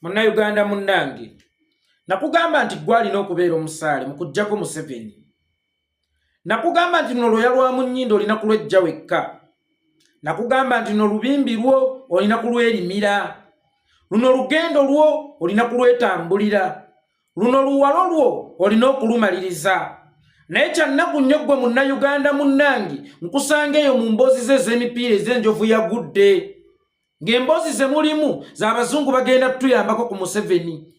Munayuganda munnange, nakugamba nti gwalina okubeera omusaale mu kujjako Museveni. Nakugamba nti nolwoya lwa mu nnyindo olina kulwejja wekka. Nakugamba nti nolubimbi lwo olina kulwerimira. Luno lugendo lwo olina kulwetambulira. Luno luwalo lwo olina okulumaliriza. Naye kyannaku nnyo ggwe Munnayuganda munnange, nkusanga eyo mu mboozi ze ez'emipiira ez'enjovu yagudde. Ng'emboozi ze mulimu z'abazungu bagenda tutuyambako ku Museveni.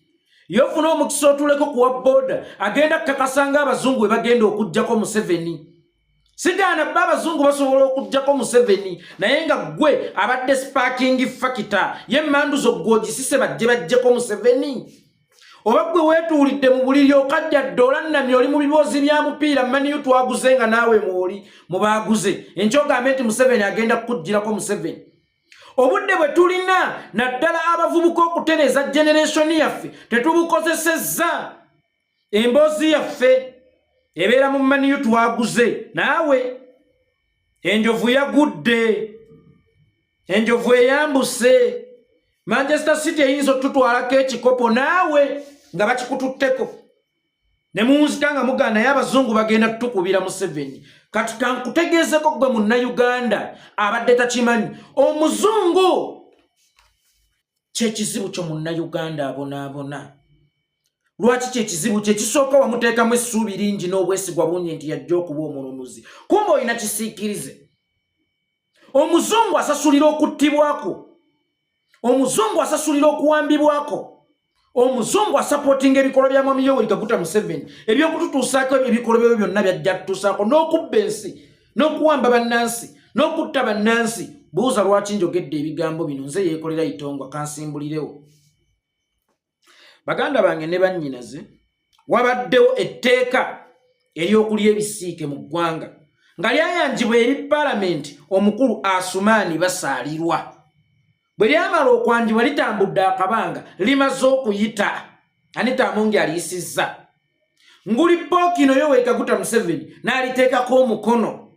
Yofuna omukisa otuleko kuwa booda agenda kakasanga abazungu we bagenda okujjako Museveni. Sigaana bba abazungu basobola okujjako Museveni, naye nga ggwe abadde sparking fakita y'emmandu zo gw'ogisise bajjeko Museveni. Oba ggwe weetuulidde mu buliri okadda ddoola nnamye oli mu biboozi bya mupiira maniyo twaguze nga naawe mwoli mu baaguze. Enkyogambe nti Museveni agenda kukujjirako Museveni. Obudde bwe tulina naddala abavubuka okutereza generation yaffe tetubukozesezza. Emboozi yaffe ebeera mu maniyo twaguze naawe. Enjovu yagudde, enjovu eyambuse. Manchester City eyinza otutwalako ekikopo naawe nga bakikututteko. Ne munzika nga mugaana naye abazungu bagenda tutukubira Museveni. Kati kankutegeezeko ggwe Munnayuganda abadde takimanyi. Omuzungu kyekizibu kyo Munnayuganda abonaabona. Lwaki kyekizibu kye kisooka wamuteekamu essuubi lingi n'obwesigwa bungi nti yajja okuba omulunuzi. Kumbe olina kisiikirize. Omuzungu asasulira okuttibwako. Omuzungu asasulira okuwambibwako. Omuzungu asupportinga ebikolwa bya Mwami Yoweri Kaguta Museveni. Ebyokututuusaako ebikolwa byo byonna byajja tutuusaako n'okubba ensi, n'okuwamba bannansi, n'okutta bannansi. Buuza lwaki njogedde ebigambo bino, nze yeekolera itongwa kansimbulirewo. Baganda bange ne bannyinaze, wabaddewo etteeka ery'okulya ebisiike mu ggwanga nga lyayanjibwa eri Paalamenti omukulu Asumaani Basaalirwa. Bwe lyamala okwanjibwa litambudde akabanga limaze okuyita. Anita Amongi aliyisizza. Nguli Pookino Yoweri Kaguta Museveni n'aliteekako omukono.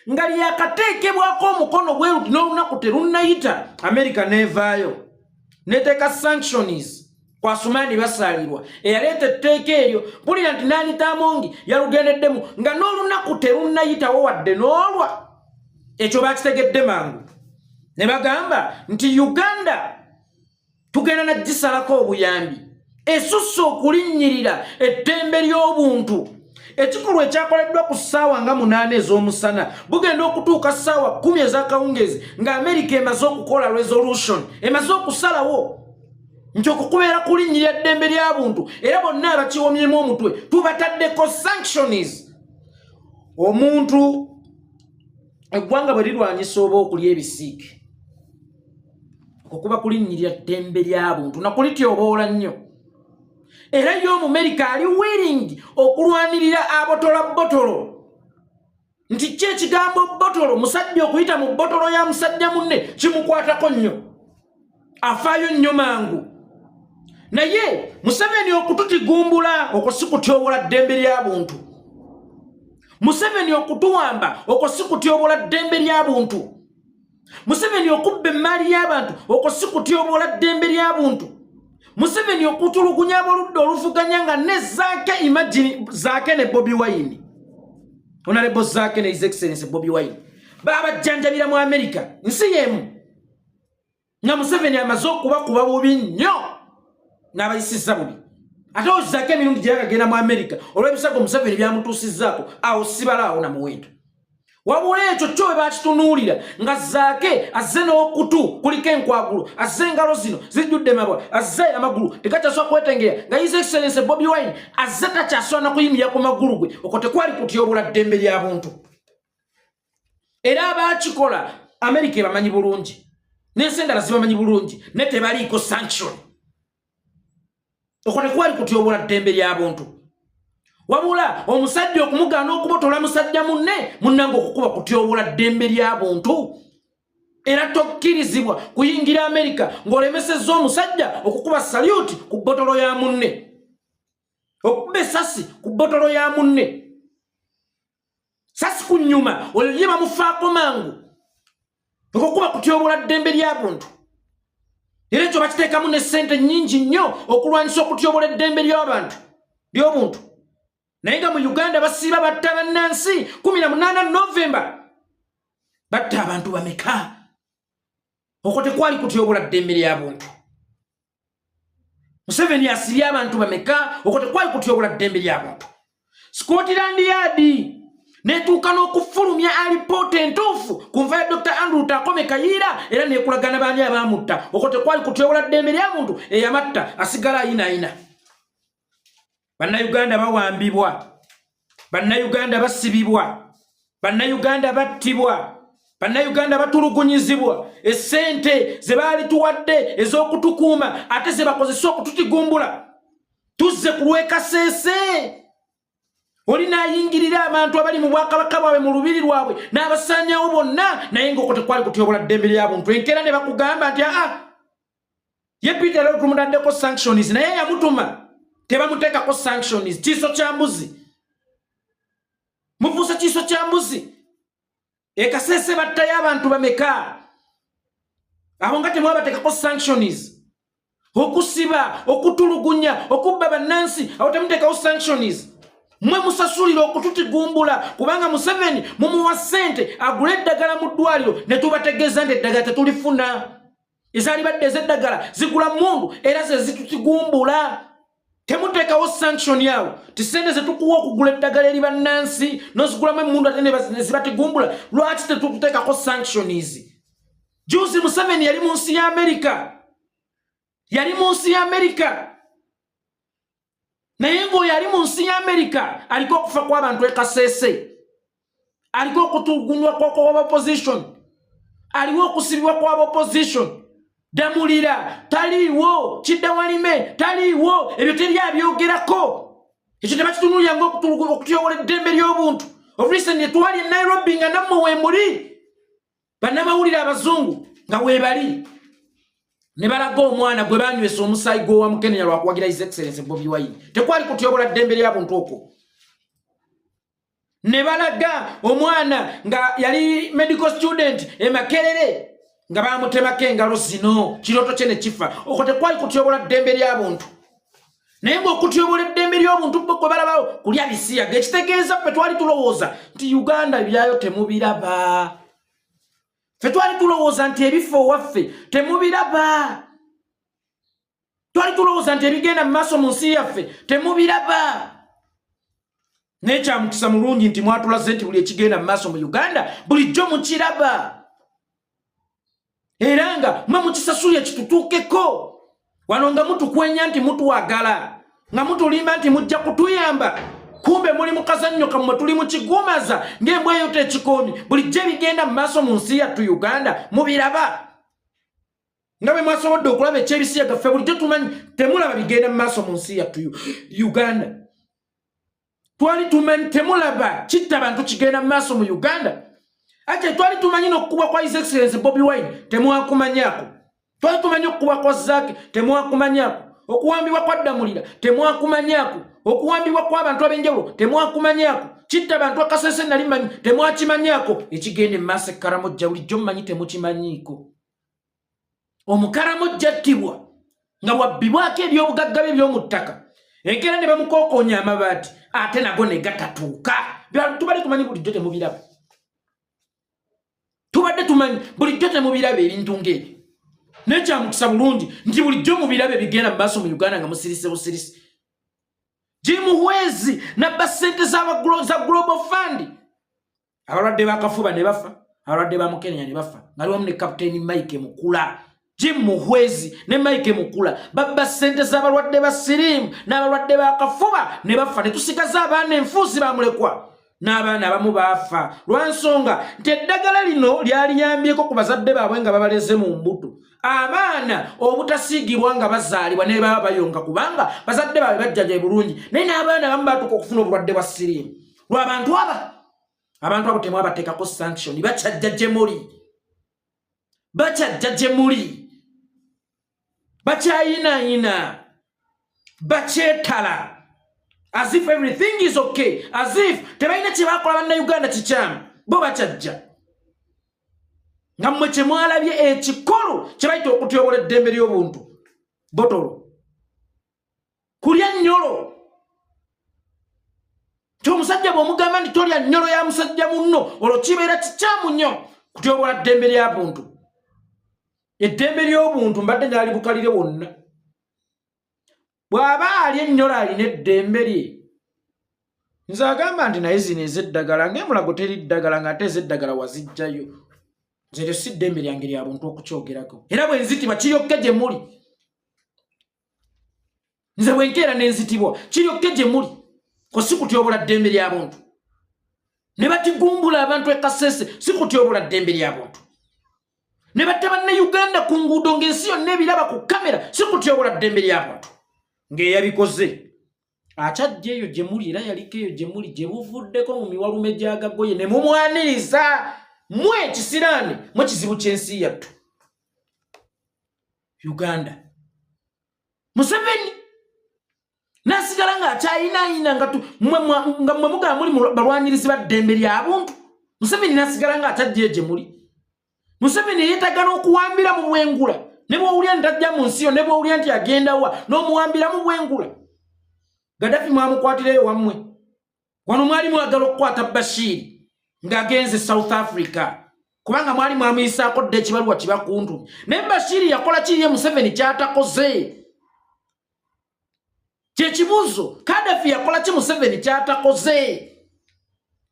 Nga lyakateekebwako omukono bwe luti n'olunaku terunnayita, America n'evaayo n'eteeka sanctions kwa Asumaani Basaalirwa eyaleeta etteeka eryo. Mpulira nti n'Anita Amongi yalugendeddemu nga n'olunaku terunnayitawo wadde n'olwa. Ekyo baakitegedde mangu. Ne bagamba nti Uganda tugenda nagisalako obuyambi. Esusse okulinnyirira eddembe ly'obuntu. Ekikolwa ekyakoleddwa ku ssaawa nga 8 ez'omusana bugenda okutuuka ssaawa 10 ez'akawungeezi nga America emaze okukola resolution, emaze okusalawo nti okukubeera kulinnyirira eddembe ly'abuntu era bonna abakiwomyemu omutwe tubataddeko sanctions. Omuntu eggwanga bwe lirwanyisa oba okulya ebisiike okukuba kulinnyirira ddembe ly'abuntu nakulityoboola nnyo. Era y'Omumerika ali willing okulwanirira abotola botolo. Nti kye kigambo botolo, musajja okuyita mu botolo ya musajja munne kimukwatako nnyo. Afaayo nnyo mangu. Naye Museveni okututigumbula okwo si kutyobola ddembe ly'abuntu. Museveni okutuwamba okwo si kutyobola ddembe ly'abuntu. Museveni okubba emmaali y'abantu okwo si kutyobola ddembe ly'abuntu. Museveni okutulugunya abaludde oluvuganya nga ne Zaake, imagine Zaake ne Bobi Wine. Honorable Zaake ne His Excellency Bobi Wine baabajjanjabira mu America nsi y'emu. Nga Museveni amaze okubakuba bubi nnyo n'abayisizza bubi. Ate Zaake emirundi gye yagenda mu America olw'ebisago Museveni byamutuusizzaako awo sibalaawo na muwendo. Wabula ekyo kyo bwe bakitunuulira nga Zaake azze n'okutu kuliko enkwagulu, azze engalo zino zijjudde mabwa, azze amagulu tekakyasobola kwetengera nga His Excellency Bobi Wine azze takyasobola n'okuyimirira ku magulu gwe. Okwo tekwali kutyobola ddembe ly'abuntu. Era abaakikola America bamanyi bulungi, n'ensi endala zibamanyi bulungi, ne tebaliiko sanction. Okwo tekwali kutyobola ddembe ly'abuntu. Wabula omusajja okumugaana okubotola musajja munne munnange okukuba kutyobola ddembe ly'abuntu. Era tokkirizibwa kuyingira America ng'olemesezza omusajja okukuba salute ku botolo ya munne, okukuba essasi ku botolo ya munne, sasi ku nnyuma olyo ye bamufaako mangu okukuba kutyobola ddembe ly'abuntu. era ekyo bakiteekamu ne ssente nnyingi nnyo okulwanyisa okutyobola eddembe ly'obuntu naye nga mu Uganda basiiba batta bannansi 18 Novemba batta abantu bameka okwo tekwali kutyobola ddembe ly'abuntu. Museveni asibye abantu bameka okwo tekwali kutyobola ddembe ly'abuntu. Scotland Yard netuuka n'okufulumya alipoota entuufu ku nfa ya Dr. Andrew Takome Kayiira era neekulagana baani abaamutta okwo tekwali kutyobola ddembe ly'amuntu eyamatta asigala ayinaayina. Banayuganda bawambibwa, Banayuganda basibibwa, Banayuganda battibwa, Banayuganda batulugunyizibwa, essente ze baali tuwadde ez'okutukuuma ate ze bakozesa okututigumbula. Tuzze ku lw'ekaseese. Oli naayingirira abantu abali mu bwakabaka bwabwe mu lubiri lwabwe n'abasaanyawo bonna naye ng'okwo tekwali kutyobola ddembe ly'abuntu. Enkeera ne bakugamba nti ye Peter lero tumutaddeko sanctions naye yamutuma tebamuteekako sanctions. Kiiso kya mbuzi, mufuuse kiiso kya mbuzi. Ekaseese battayo abantu bameka abo nga temwabateekako sanctions? Okusiba, okutulugunya, okubba bannansi abo temuteekawo sanctions. Mwe musasulira okututigumbula kubanga Museveni mumuwa ssente agule eddagala mu ddwaliro ne tubategeeza nti eddagala tetulifuna. Ezaali badde ez'eddagala zigula mundu era ze zitutigumbula. Temuteekawo sanction yawo ti ssente ze tukuwa okugula eddagala eri bannansi n'ozigulamu emundu ate ne zibatigumbula. Lwaki tetuteekako sanctions? Juzi Museveni yali mu nsi ya Amerika. Naye ng'oyo ali mu nsi ya Amerika aliko okufa kw'abantu ekaseese, aliko okutulugunywa kw'opposition, aliwo okusibibwa kw'opposition. Damulira taliiwo, Kiddawalime taliiwo, ebyo teri abyogerako. Ekyo tebakitunuulira ng'okutyobola eddembe ly'obuntu. Of recent twali e Nairobi nga nammwe weemuli bannamawulire abazungu nga weebali ne balaga omwana gwe banywesa omusaayi gw'owa Mukenya lwakuwagira His Excellency Bobi Wine. Tekwali kutyobola ddembe ly'abuntu okwo. Ne balaga omwana nga yali medical student e Makerere nga bamutemako engalo zino kirooto kye ne kifa. Okwo tekwali kutyobola ddembe ly'abuntu. Naye ng'okutyobola eddembe ly'obuntu kwe balabawo kulya bisiyaga. Ekitegeeza ffe twali tulowooza nti Uganda byayo temubiraba. Ffe twali tulowooza nti ebifo waffe temubiraba. Twali tulowooza nti ebigenda mu maaso mu nsi yaffe temubiraba. Naye kya mukisa mulungi nti mwatulaze nti buli ekigenda mu maaso mu Uganda bulijjo mukiraba. Era nga mwe mukisasulya kitutuukeko. Wano nga mutukwenya nti mutuwagala, nga mutulimba nti mujja kutuyamba. Kumbe muli mu kazannyo kammwe tuli mu kigumaza ng'embwa eyo tekikoonyi. Bulijjo ebigenda mu maaso mu nsi yattu Uganda mubiraba. Nga bwe mwasobodde okulaba ekyebisiyaga ffe bulijjo tumanyi temulaba bigenda mu maaso mu nsi yattu Uganda. Twali tumanyi temulaba kitta bantu kigenda mu maaso mu Uganda. Ate twali tumanyi n'okukubwa kwa His Excellency Bobi Wine temwakumanyako. Twali tumanyi okukubwa kwa Zaake temwakumanyako. Okuwambibwa kwa Damulira temwakumanyako. Okuwambibwa kw'abantu ab'enjawulo temwakumanyako. Kitta bantu akaseese nali mmanyi temwakimanyako. Ekigenda mu maaso Ekkaramojja bulijjo mmanyi temukimanyiiko. Omukaramojja attibwa nga bwabbibwako ebyobugagga bye by'omu ttaka. Enkeera ne bamukookonya amabaati ate nago ne gatatuuka. Tubadde tumanyi bulijjo temubiraba. Tubadde tumanyi bulijjo temubiraba ebintu ng'ebyo. Naye kya mukisa bulungi nti bulijjo mubiraba ebigenda mu maaso mu Uganda nga musirise busirisi. Jimuhwezi nabba ssente za Global Fund. Abalwadde b'akafuba ne bafa, abalwadde ba Mukenya ne bafa. Ng'ali wamu ne Kapiteeni Mike Mukula. Jimuhwezi ne Mike Mukula babba ssente z'abalwadde ba siriimu n'abalwadde b'akafuba ne bafa. Ne tusigaza abaana enfuusi bamulekwa. N'abaana abamu baafa lwansonga nti eddagala lino lyaliyambyeko ku bazadde baabwe nga babaleze mu mbuto. Abaana obutasiigibwa nga bazaalibwa ne baba bayonga kubanga bazadde baabwe bajjaja bulungi. Naye n'abaana abamu baatuuka okufuna obulwadde bwa siriimu lw'abantu abo temwabateekako sanction. Bakyajja gye muli, bakyayinaayina, bakyetala. As if everything is okay. As if tebalina kye bakola bannayuganda kikyamu. Bo bakyajja. nga mmwe kye mwalabye ekikolo kye bayita okutyobola eddembe ly'obuntu botolo kulya nnyolo ky'omusajja bw'omugamba nti tolya nnyolo ya musajja munno olwo kibeera kikyamu nnyo kutyobola ddembe lya buntu. Eddembe ly'obuntu mbadde nalibukalire wonna. Bw'aba ali ennyola alina eddembe lye, nze agamba nti naye zino ez'eddagala ng'emulago teri ddagala ng'ate ez'eddagala wazijjayo. Nze lyo si ddembe lyange lya buntu okukyogerako. Era bwe nzitibwa kiryokke gye muli. Nze bwe nkeera ne nzitibwa kiryokke gye muli. Ko si kutyobola ddembe lya buntu. Ne batigumbula abantu e Kasese si kutyobola ddembe lya buntu. Ne batta Banayuganda ku nguudo ng'ensi yonna ebiraba ku kamera si kutyobola ddembe lya buntu. Ng'eyabikoze akyajja eyo gye muli era yaliko eyo gye muli gye buvuddeko mu miwalume gy'agagoye ne mumwaniriza mwe ekisiraani mwe kizibu ky'ensi yattu Uganda. Museveni nasigala ng'akyayinaayina nga mmwe mugamba muli balwanyirizi ba ddembe lya buntu. Museveni nasigala ng'akyajja gye muli. Museveni yeetagana okuwambira mu bwengula ne bw'owulya nti tajja mu nsi yo ne bw'owulya nti agenda wa n'omuwambira mu bwengula. Gaddafi mwamukwatireyo wammwe. Wano mwali mwagala okukwata Bashir ng'agenze South Africa kubanga mwali mwamuyisaako dde ekibaluwa kibakuntu. Naye Bashir yakola kiri ye Museveni ky'atakoze? Kye kibuuzo. Gaddafi yakola ki Museveni ky'atakoze?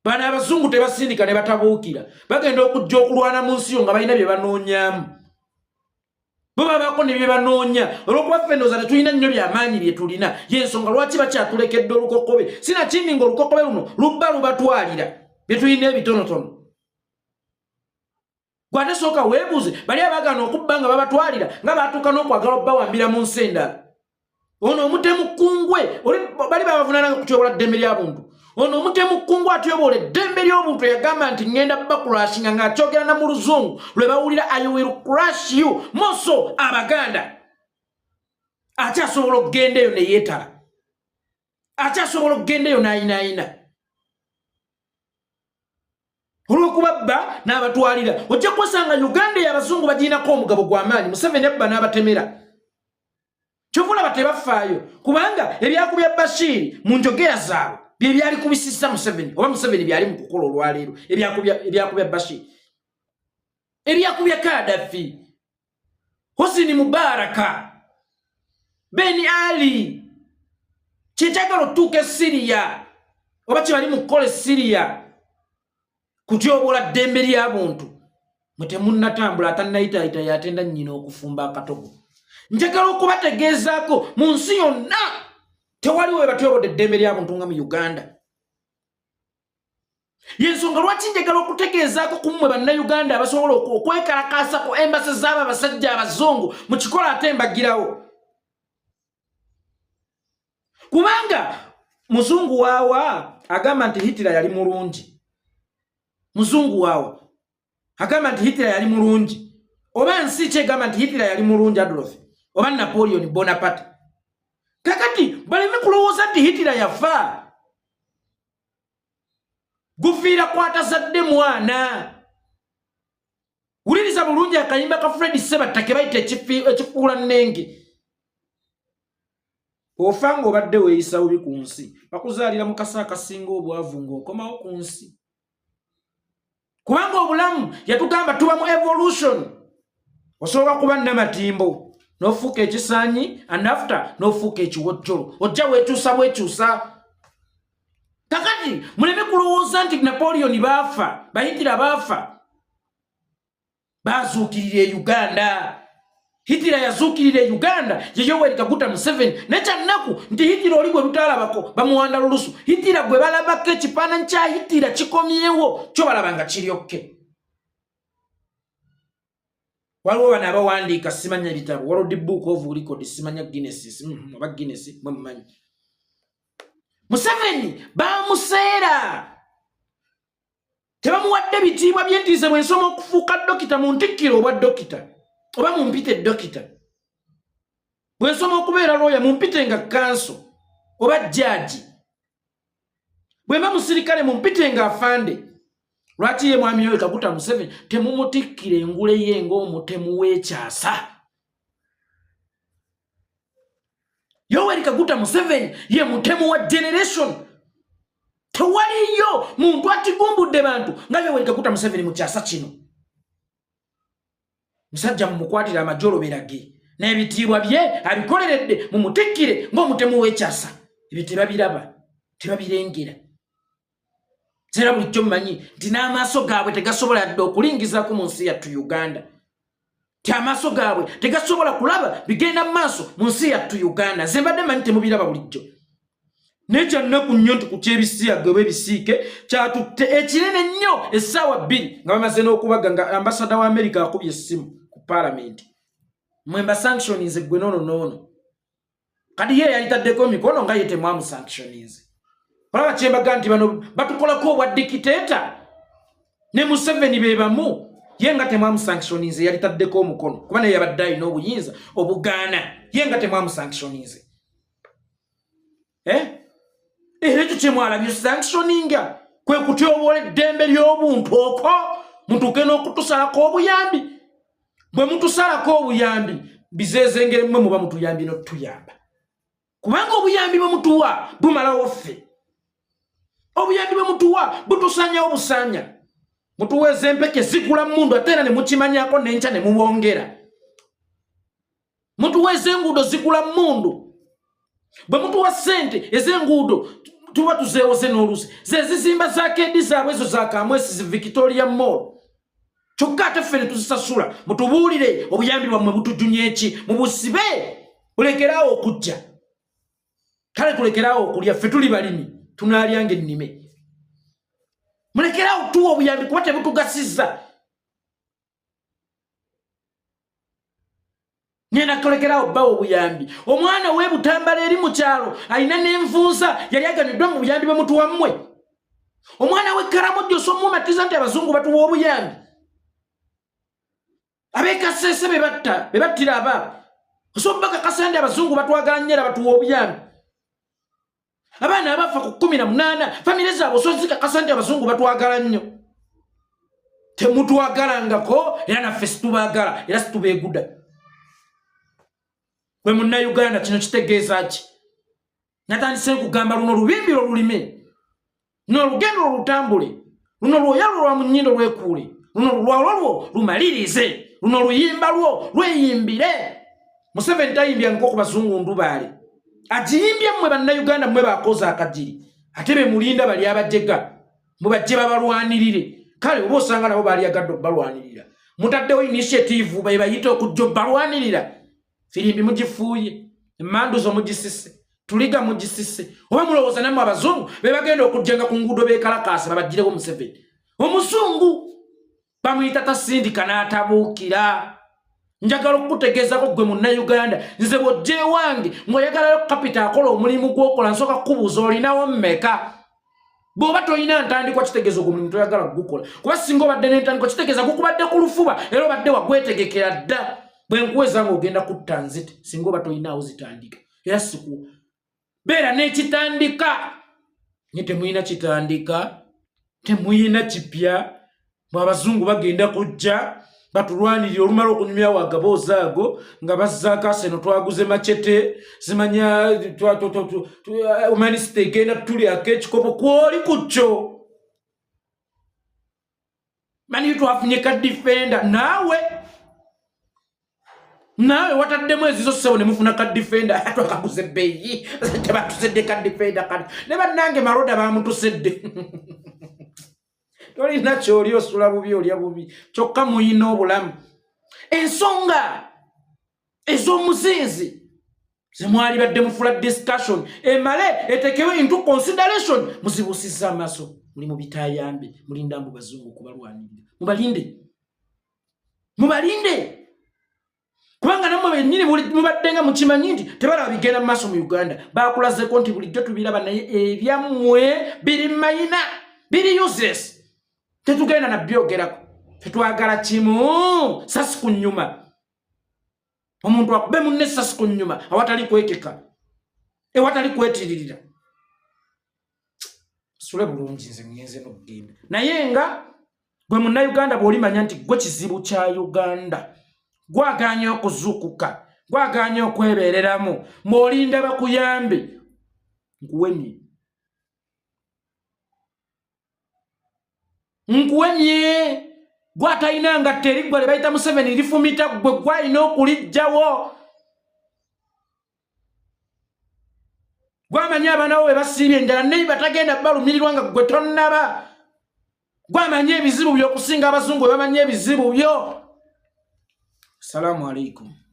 Bano abazungu tebasindika ne batabuukira. Bagenda okujja okulwana mu nsi yo nga balina bye banoonyaamu. Bo babaako ne bye banoonya. Olw'okuba ffe ndowooza tetulina nnyo by'amaanyi bye tulina. Y'ensonga lwaki bakyatulekedde olukokobe. Sinakindi ng'olukokobe luno lubba lubatwalira bye tulina ebitonotono. Gwate sooka weebuuze bali abaagana okubba nga babatwalira nga baatuuka n'okwagala obbawambira mu nsi endala. Ono omutemu kkungwe bali babavunaananga kutyobola ddembe lya buntu. Ono omutemu kkungwe atyobola eddembe ly'obuntu yagamba nti ngenda bakurashinga ng'akyogera na mu luzungu lwe bawulira I will crush you. Moso Abaganda akyasobola okugenda eyo ne yeetala. Akyasobola okugenda eyo n'ayinaayina. Olw'okubabba n'abatwalira ojja kwesanga Uganda y'abazungu bagiinako omugabo gw'amaanyi. Museveni abba n'abatemera. Kyovulaba tebafaayo kubanga ebyakubya Bashir mu njogera zaabwe bye byali kubisisa Museveni oba Museveni byali mu kukola olwaleero ebyakubya Bashir, ebyakubya Gaddafi, Hosni Mubaraka, Ben Ali, kyekyagala otuuka e Syria oba kyebali mu kukola e Syria kutyobola ddembe lya buntu. Mwe temunnatambula atannayitaayita yatenda nnyina okufumba akatogo. Njagala okubategeezaako mu nsi yonna tewaliwo we batyobodde eddembe lya buntu nga mu Uganda. Y'ensonga lwaki njagala okutegeezaako ku mmwe Bannayuganda abasobola okwekalakaasa ku embasi z'abo abasajja abazungu mu kikola ate mbagirawo. Kubanga muzungu waawa agamba nti Hitler yali mulungi. Muzungu waawa agamba nti Hitler yali mulungi. Oba nsi kyegamba nti Hitler yali mulungi Adolf oba Napoleon Bonaparte. Kakati baleme kulowooza nti Hitler yafa. Gufiira kwatazadde mwana. Wuliriza bulungi akayimba ka Fred Sebatta ke bayita ekifuula nnenge. Ofa ng'obadde weeyisa bubi ku nsi bakuzaalira mu kasa akasinga obwavu ng'okomawo ku nsi. Kubanga obulamu yatugamba tuba mu evolution. Osobola kuba nnamatimbo n'ofuuka ekisaanyi and after n'ofuuka ekiwojjolo ojja weekyusa bwekyusa. Kakati muleme kulowooza nti Napoleon baafa Hitler baafa baazuukirira e Uganda. Hitler yazuukirira e Uganda ye Yoweri Kaguta Museveni. Nekyannaku nti Hitler oli gwe lutaalabako bamuwanda lulusu. Hitler gwe balabako ekifaananyi kya Hitler kikomyewo kyo balabanga kiryokke. Waliwo bano abawandiika simanya bitabo World Book of Records simanya Guinness oba Guinness mwe mumanyi. Museveni bamuseera tebamuwadde bitiibwa by'entiisa bwe nsoma okufuuka dokita mu ntikkiro obwa dokita oba mumpite dokita. Bwe nsoma okubeera looya mumpite nga kanso oba jjaaji. Bwe mba musirikale mumpite nga afande Lwaki ye mwami Yoweri Kaguta Museveni temumutikkire engule ye ng'omutemu w'ekyasa? Yoweri Kaguta Museveni ye mutemu wa generation. Tewaliyo muntu atigumbudde bantu nga Yoweri Kaguta Museveni mu kyasa kino. Musajja mumukwatira amajolo berage n'ebitiibwa bye abikoleredde mumutikkire ng'omutemu w'ekyasa. Ebyo tebabiraba, tebabirengera. Zera bulijjo mmanyi nti n'amaaso gaabwe tegasobola dde okulingizaako mu nsi yattu Uganda. Ti amaaso gaabwe tegasobola kulaba bigenda mu maaso mu nsi yattu Uganda. Ze mbadde manyi temubiraba bulijjo. Neja nnaku nnyo nti ku kyebisiya gwe bisiike kyatutte ekinene nnyo essaawa 2 nga bamaze n'okubaga nga ambasada wa America akubye essimu ku parliament. Mwemba sanctions gwe nono. Kadi ye yalitaddeko mikono nga ye temwamu sanctions. Olaba kyembaga nti bano batukolako obwa dictator ne Museveni be bamu ye nga temwamu sanctions yalitaddeko omukono kuba naye yabadde alina obuyinza obugaana ye nga temwamu sanctions. Era ekyo kyemwalabye sanctioninga kwe kutyobola eddembe ly'obuntu okwo mutuuke n'okutusalako obuyambi. Bwe mutusalako obuyambi bizeezengere mmwe muba mutuyambi n'otuyamba. Kubanga obuyambi bwe mutuwa bumalawo ffe. Obuyambi bwe mutuwa butusanyawo busanya. Mutuweeza empeke zigula mundu ate era ne mukimanyako n'enkya ne mubongera. Mutuweeza enguudo zigula mundu. Bwe mutuwa ssente ez'enguudo tuba tuzeewoze n'oluusi. Ze zizimba za kedi zaabwe ezo za Kamwesi zi Victoria Mall. Kyokka ate ffe ne tuzisasula. Mutubuulire obuyambi bwammwe butujunye ki? Mubusibe bulekeraawo okujja. Kale tulekeraawo okulya ffe tuli balimi. Tunaalyanga ennime. Mulekerawo tuwa obuyambi kuba tebutugasizza. Nyena kulekerawo bawo obuyambi. Omwana w'Ebutambala eri mu kyalo alina n'envunza yali aganyuddwa mu buyambi bwe mutuwa mmwe. Omwana w'e Karamojo somumatiza nti abazungu batuwa obuyambi. Ab'Ekasese be battira abaabo. Osobola kakasa nti abazungu batwagala nnyo era batuwa obuyambi. Abaana abafa ku 18 famire zaabwe osozika kasa nti abazungu batwagala nnyo. Temutwagalangako era naffe situbaagala era situbeeguda. Gwe Munnayuganda kino kitegeeza ki? Natandise kugamba luno lubimbiro lulime. Luno lugendo olutambule. Luno lwoyalo lwa mu nnyindo lwekuule. Luno lwalwo lumalirize. Luno luyimba lwo lweyimbire. Museveni tayimbya nko ku bazungu ndubaale. Ajiyimbye mmwe Bannayuganda mmwe bakoza akajiri. Ate be mulinda bali abajjega. Mubajje babalwanirire. Kale oba osanga nabo bali agadde balwanirira. Mutaddewo initiative bayita okujja balwanirira. Firimbi mugifuuye. Emmanduzo mugisise. Tuliga mugisise. Oba mulowooza nammwe abazungu be bagenda okujjenga ku nguudo beekalakaasa babaggirewo Museveni. Omuzungu bamuyita tasindika n'atabuukira. Njagala okutegeezako gwe Munnayuganda nze bw'ojje wange ng'oyagalayo kapita akola omulimu gw'okola nsooka kubuuza olinawo mmeka. Bw'oba tolina ntandikwa kitegeeza ogwo mulimu toyagala gukola. Kuba singa obadde n'entandikwa kitegeeza gukubadde ku lufuba era obadde wagwetegekera dda. Bwe nkuweza ng'ogenda kutta nzite singa oba tolinaawo zitandika. Era siku beera n'ekitandika. Nye temuyina kitandika, temuyina kipya. Abazungu bagenda kujja batulwanirira olumala okunyumya wagabooza ago nga bazzaako aseno twaguze machete zimanya humanist egenda tulyako ekikopo kwoli kukyo. Mani twafunye ka defender nawe wataddemu ezizo ssebo ne mufuna ka defender twakaguze bbeeyi tebatusedde ka defender kati ne bannange maroda bamutusedde. Tolina kyoli osula bubi olya bubi kyokka muyina obulamu. Ensonga ez'omuzinzi zemwali badde mufula discussion emale etekewe into consideration muzibusizza amaaso muli mu bitayambe mulinda mbu bazungu kubalwanirira. Mubalinde kubanga nammwe bennyini mubaddenga mukimanyi nti tebalaba bigenda mu maaso mu Uganda. Bakulazeko nti bulijjo tubiraba naye ebyammwe biri mayina biri useless. Tetugenda na byogerako. Tetwagala kimu sasi ku nnyuma. Omuntu akube munne sasi ku nnyuma awatali kwekeka. Ewatali kwetiririra. Sule bulungi nze ngenze n'okugenda. Naye nga Gwe Munnayuganda bw'olimanya nti gwe kizibu kya Uganda, gwaganya okuzuukuka, gwaganya okwebeereramu, mw'olinda bakuyambe, nkuwemye gwatalina ngatta eriggwa lye bayita Museveni lifumita, gwe gwalina okulijjawo. Gwamanya abaana bo bwe basiibye enjala naye batagenda balumirirwa nga gwe tonnaba. Gwamanya ebizibu by'okusinga abazungu bwe bamanya ebizibu byo. Salaamu alaikum.